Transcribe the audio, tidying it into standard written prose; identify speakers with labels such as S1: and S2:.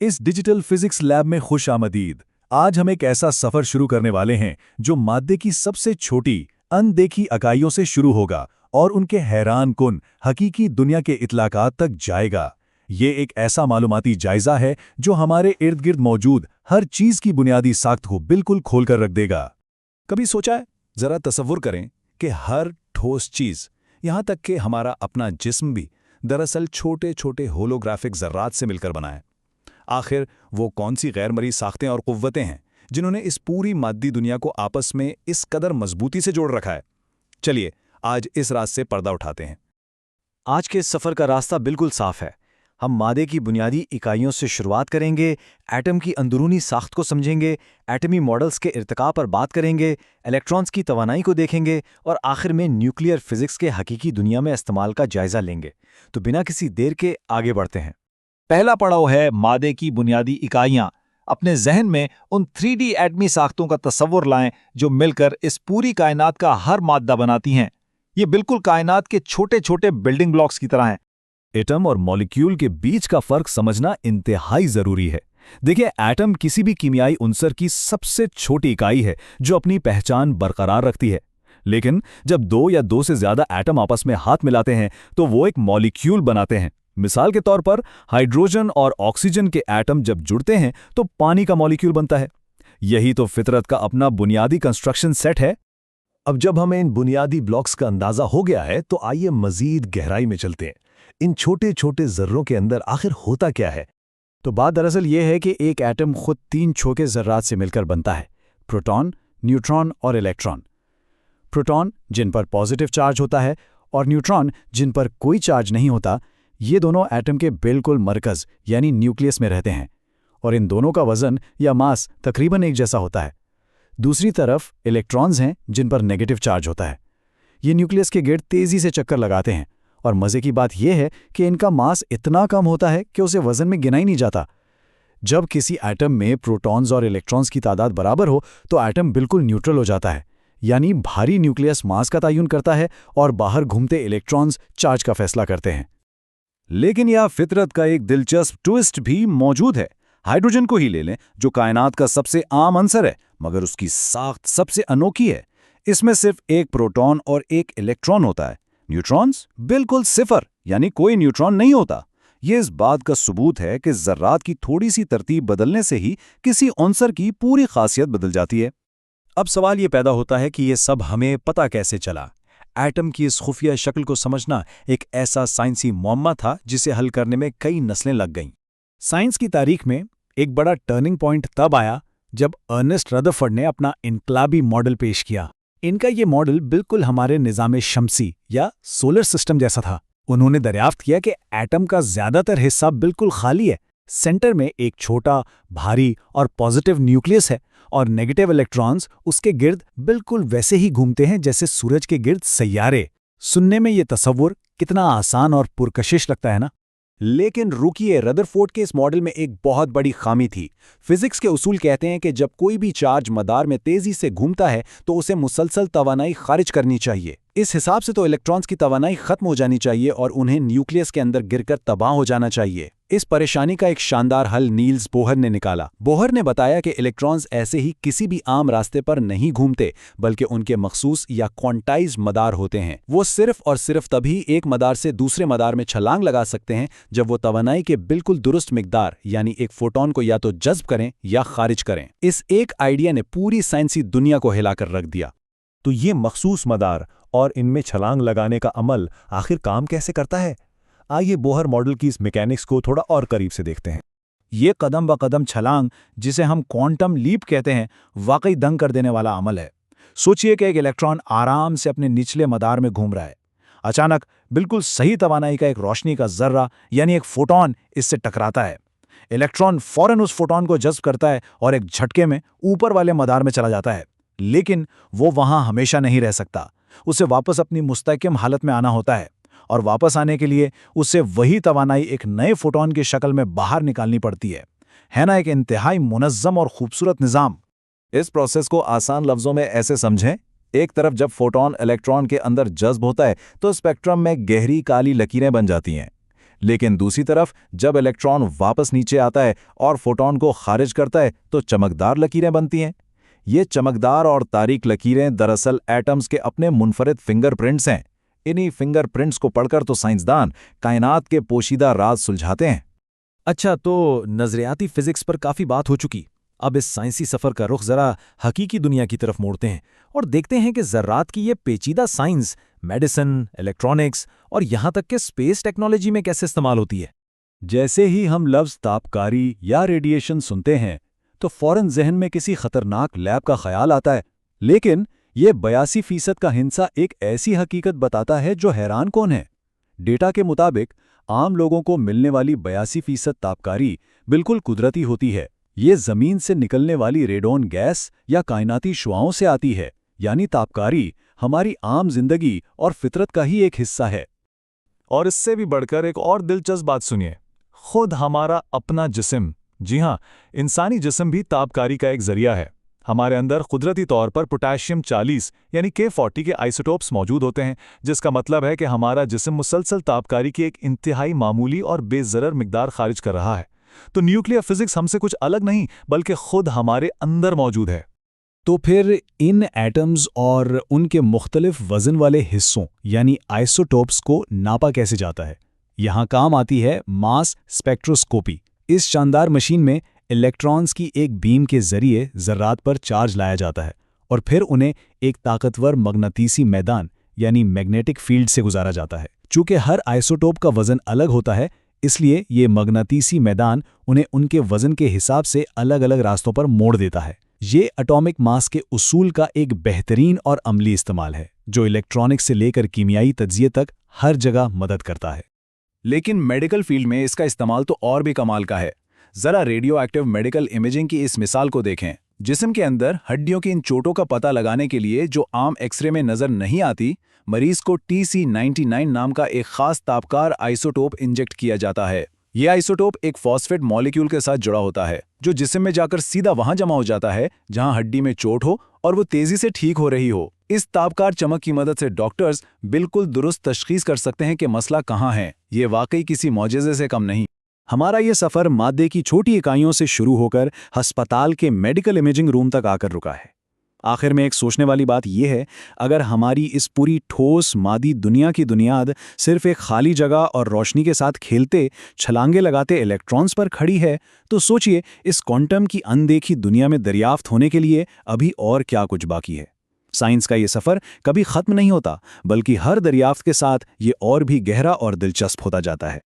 S1: इस digital physics lab में खुश आमदीद। आज हम एक ऐसा सफर शुरू करने वाले हैं जो मादे की सबसे छोटी अनदेखी इकाइयों से शुरू होगा और उनके हैरान कुन हकीकी दुनिया के इत्तलाकात तक जाएगा। ये एक ऐसा मालूमाती जायजा है जो हमारे इर्द गिर्द मौजूद हर चीज की बुनियादी साख्त को बिल्कुल खोलकर रख देगा।
S2: कभी सोचा है? जरा तसव्वुर करें कि हर ठोस चीज, यहां तक कि हमारा अपना जिस्म भी दरअसल छोटे छोटे होलोग्राफिक ज़र्रात से मिलकर बना है। आखिर वो कौन सी गैर मरी साख्तें और कुव्वतें हैं जिन्होंने इस पूरी मादी दुनिया को आपस में इस कदर मजबूती से जोड़ रखा है? चलिए आज इस राज से पर्दा उठाते हैं।
S3: आज के इस सफ़र का रास्ता बिल्कुल साफ है। हम मादे की बुनियादी इकाइयों से शुरुआत करेंगे, एटम की अंदरूनी साख्त को समझेंगे, एटमी मॉडल्स के इर्तिका पर बात करेंगे, इलेक्ट्रॉन्स की तवानाई को देखेंगे और आखिर में न्यूक्लियर फिजिक्स के हकीकी दुनिया में इस्तेमाल का जायजा लेंगे। तो बिना किसी देर के आगे बढ़ते हैं।
S4: पहला पड़ाव है मादे की बुनियादी इकाइयां। अपने जहन में उन 3D एटमी साख्तों का तस्वुर लाएं जो मिलकर इस पूरी कायनात का हर मादा बनाती हैं। ये बिल्कुल कायनात के छोटे छोटे बिल्डिंग ब्लॉक्स की तरह हैं।
S1: एटम और मॉलिक्यूल के बीच का फर्क समझना इंतहाई जरूरी है। देखिए, एटम किसी भी कीमियाई उनसर की सबसे छोटी इकाई है जो अपनी पहचान बरकरार रखती है। लेकिन जब दो या दो से ज्यादा एटम आपस में हाथ मिलाते हैं तो वो एक मॉलिक्यूल बनाते हैं। मिसाल के तौर पर हाइड्रोजन और ऑक्सीजन के एटम जब जुड़ते हैं तो पानी का मॉलिक्यूल बनता है। यही तो फितरत का अपना बुनियादी कंस्ट्रक्शन सेट है।
S2: अब जब हमें इन बुनियादी ब्लॉक्स का अंदाजा हो गया है तो आइए मजीद गहराई में चलते हैं। इन छोटे छोटे जर्रों के अंदर आखिर होता क्या है?
S3: तो बात दरअसल ये है कि एक एटम खुद 3 छोटे ज़र्रात से मिलकर बनता है: प्रोटॉन, न्यूट्रॉन और इलेक्ट्रॉन। प्रोटॉन जिन पर पॉजिटिव चार्ज होता है और न्यूट्रॉन जिन पर कोई चार्ज नहीं होता, ये दोनों एटम के बिल्कुल मरकज़ यानी न्यूक्लियस में रहते हैं और इन दोनों का वज़न या मास तकरीबन एक जैसा होता है। दूसरी तरफ इलेक्ट्रॉन्स हैं जिन पर नेगेटिव चार्ज होता है। ये न्यूक्लियस के गिर्द तेज़ी से चक्कर लगाते हैं और मज़े की बात यह है कि इनका मास इतना कम होता है कि उसे वज़न में गिना ही नहीं जाता। जब किसी एटम में प्रोटॉन्स और इलेक्ट्रॉन्स की तादाद बराबर हो तो एटम बिल्कुल न्यूट्रल हो जाता है, यानी भारी न्यूक्लियस मास का तयन करता है और बाहर घूमते इलेक्ट्रॉन्स चार्ज का फैसला करते हैं।
S1: लेकिन यह फितरत का एक दिलचस्प ट्विस्ट भी मौजूद है। हाइड्रोजन को ही ले लें, जो कायनात का सबसे आम अंसर है, मगर उसकी साख्त सबसे अनोखी है। इसमें सिर्फ एक प्रोटॉन और एक इलेक्ट्रॉन होता है। न्यूट्रॉन्स बिल्कुल सिफर, यानी कोई न्यूट्रॉन नहीं होता। ये इस बात का सबूत है कि ज़र्रात की थोड़ी सी तरतीब बदलने से ही किसी अंसर की पूरी खासियत बदल जाती है।
S3: अब सवाल ये पैदा होता है कि ये सब हमें पता कैसे चला? एटम की इस खुफिया शक्ल को समझना एक ऐसा साइंसी मुअम्मा था जिसे हल करने में कई नस्लें लग गईं। साइंस की तारीख में एक बड़ा टर्निंग पॉइंट तब आया जब अर्नेस्ट रदरफोर्ड ने अपना इनकलाबी मॉडल पेश किया। इनका ये मॉडल बिल्कुल हमारे निज़ाम शमसी या सोलर सिस्टम जैसा था। उन्होंने दरियाफ्त किया कि एटम का ज़्यादातर हिस्सा बिल्कुल खाली है। सेंटर में एक छोटा, भारी और पॉजिटिव न्यूक्लियस है और नेगेटिव इलेक्ट्रॉन्स उसके गिर्द बिल्कुल वैसे ही घूमते हैं जैसे सूरज के गिर्द सैयारे। सुनने में ये तसव्वुर कितना आसान और पुरकशिश लगता है ना?
S2: लेकिन रुकिए, रदरफोर्ड के इस मॉडल में एक बहुत बड़ी खामी थी। फिजिक्स के उसूल कहते हैं कि जब कोई भी चार्ज मदार में तेजी से घूमता है तो उसे मुसलसल तवानाई खारिज करनी चाहिए। इस हिसाब से तो इलेक्ट्रॉन्स की तवानाई खत्म हो जानी चाहिए और उन्हें न्यूक्लियस के अंदर गिरकर तबाह हो जाना चाहिए। इस परेशानी का एक शानदार हल नील्स बोहर ने निकाला। बोहर ने बताया कि इलेक्ट्रॉन्स ऐसे ही किसी भी आम रास्ते पर नहीं घूमते, बल्कि उनके मखसूस या क्वांटाइज्ड मदार होते हैं। वो सिर्फ और सिर्फ तभी एक मदार से दूसरे मदार में छलांग लगा सकते हैं जब वो तवानाई के बिल्कुल दुरुस्त मिकदार यानी एक फोटोन को या तो जज्ब करें या खारिज करें। इस एक आइडिया ने पूरी साइंसी दुनिया को हिलाकर रख दिया।
S5: तो ये मखसूस मदार और इनमें छलांग लगाने का अमल आखिर काम कैसे करता है? आइए बोहर मॉडल की इस मैकेनिक्स को थोड़ा और करीब से देखते हैं।
S3: ये कदम ब कदम छलांग, जिसे हम क्वांटम लीप कहते हैं, वाकई दंग कर देने वाला अमल है। सोचिए कि एक इलेक्ट्रॉन आराम से अपने निचले मदार में घूम रहा है। अचानक बिल्कुल सही तवानाई का एक रोशनी का जर्रा यानी एक फोटॉन इससे टकराता है। इलेक्ट्रॉन फौरन उस फोटॉन को जज्ब करता है और एक झटके में ऊपर वाले मदार में चला जाता है। लेकिन वो वहां हमेशा नहीं रह सकता। उसे वापस अपनी मुस्तहकम हालत में आना होता है और वापस आने के लिए उसे वही तवानाई एक नए फोटॉन की शक्ल में बाहर निकालनी पड़ती है ना? एक इंतहाई मुनज़्ज़म और खूबसूरत निज़ाम।
S2: इस प्रोसेस को आसान लफ्ज़ों में ऐसे समझें। एक तरफ जब फोटॉन इलेक्ट्रॉन के अंदर जज्ब होता है तो स्पेक्ट्रम में गहरी काली लकीरें बन जाती हैं। लेकिन दूसरी तरफ जब इलेक्ट्रॉन वापस नीचे आता है और फोटॉन को खारिज करता है तो चमकदार लकीरें बनती हैं। ये चमकदार और तारीक लकीरें दरअसल एटम्स के अपने मुनफरिद फिंगरप्रिंट्स हैं। इन्हीं फिंगरप्रिंट्स को पढ़कर तो साइंसदान कायनात के पोशीदा राज सुलझाते हैं।
S3: अच्छा, तो नजरियाती फिजिक्स पर काफी बात हो चुकी। अब इस साइंसी सफर का रुख जरा हकीकी दुनिया की तरफ मोड़ते हैं और देखते हैं कि ज़र्रात की ये पेचीदा साइंस मेडिसिन, इलेक्ट्रॉनिक्स और यहाँ तक कि स्पेस टेक्नोलॉजी में कैसे इस्तेमाल होती है।
S2: जैसे ही हम लफ्ज़ तापकारी या रेडिएशन सुनते हैं तो फौरन जहन में किसी खतरनाक लैब का ख्याल आता है, लेकिन ये 82% का हिस्सा एक ऐसी हकीकत बताता है जो हैरान कौन है। डेटा के मुताबिक आम लोगों को मिलने वाली 82% तापकारी बिल्कुल कुदरती होती है। ये ज़मीन से निकलने वाली रेडोन गैस या कायनाती शुआओं से आती है, यानी तापकारी हमारी आम जिंदगी और फितरत का ही एक हिस्सा है।
S1: और इससे भी बढ़कर एक और दिलचस्प बात सुनिए, खुद हमारा अपना जिस्म, जी हाँ, इंसानी जिस्म भी तापकारी का एक जरिया है। हमारे अंदर कुदरती तौर पर पोटेशियम 40 यानी K40 के आइसोटोप्स मौजूद होते हैं, जिसका मतलब है कि हमारा जिस्म मुसलसल तापकारी की एक इंतहाई मामूली और बेज़रर मिकदार खारिज कर रहा है। तो न्यूक्लियर फिजिक्स हमसे कुछ अलग नहीं बल्कि खुद हमारे अंदर मौजूद है।
S3: तो फिर इन एटम्स और उनके मुख्तलिफ वजन वाले हिस्सों यानी आइसोटोप्स को नापा कैसे जाता है? यहाँ काम आती है मास स्पेक्ट्रोस्कोपी। इस शानदार मशीन में इलेक्ट्रॉन्स की एक बीम के जरिए ज़र्रात पर चार्ज लाया जाता है और फिर उन्हें एक ताकतवर मगनातीसी मैदान यानी मैग्नेटिक फील्ड से गुजारा जाता है। चूँकि हर आइसोटोप का वजन अलग होता है, इसलिए ये मगनातीसी मैदान उन्हें उनके वजन के हिसाब से अलग अलग रास्तों पर मोड़ देता है। ये एटॉमिक मास के उसूल का एक बेहतरीन और अमली इस्तेमाल है जो इलेक्ट्रॉनिक्स से लेकर कीमियाई तज्जिए तक हर जगह मदद करता है।
S2: लेकिन मेडिकल फील्ड में इसका इस्तेमाल तो और भी कमाल का है। ज़रा रेडियो एक्टिव मेडिकल इमेजिंग की इस मिसाल को देखें। जिस्म के अंदर हड्डियों की इन चोटों का पता लगाने के लिए जो आम एक्सरे में नज़र नहीं आती, मरीज को TC99 नाम का एक खास तापकार आइसोटोप इंजेक्ट किया जाता है। ये आइसोटोप एक फॉस्फेट मॉलिक्यूल के साथ जुड़ा होता है जो जिस्म में जाकर सीधा वहां जमा हो जाता है जहां हड्डी में चोट हो और वो तेजी से ठीक हो रही हो। इस तापकार चमक की मदद से डॉक्टर्स बिल्कुल दुरुस्त तशखीस कर सकते हैं कि मसला कहाँ है। ये वाकई किसी मौजज़े से कम नहीं।
S3: हमारा ये सफ़र मादे की छोटी इकाइयों से शुरू होकर अस्पताल के मेडिकल इमेजिंग रूम तक आकर रुका है। आखिर में एक सोचने वाली बात यह है, अगर हमारी इस पूरी ठोस मादी दुनिया की बुनियाद सिर्फ एक खाली जगह और रोशनी के साथ खेलते छलांगे लगाते इलेक्ट्रॉन्स पर खड़ी है, तो सोचिए इस क्वांटम की अनदेखी दुनिया में दरियाफ्त होने के लिए अभी और क्या कुछ बाकी है। साइंस का ये सफ़र कभी ख़त्म नहीं होता, बल्कि हर दरियाफ्त के साथ ये और भी गहरा और दिलचस्प होता जाता है।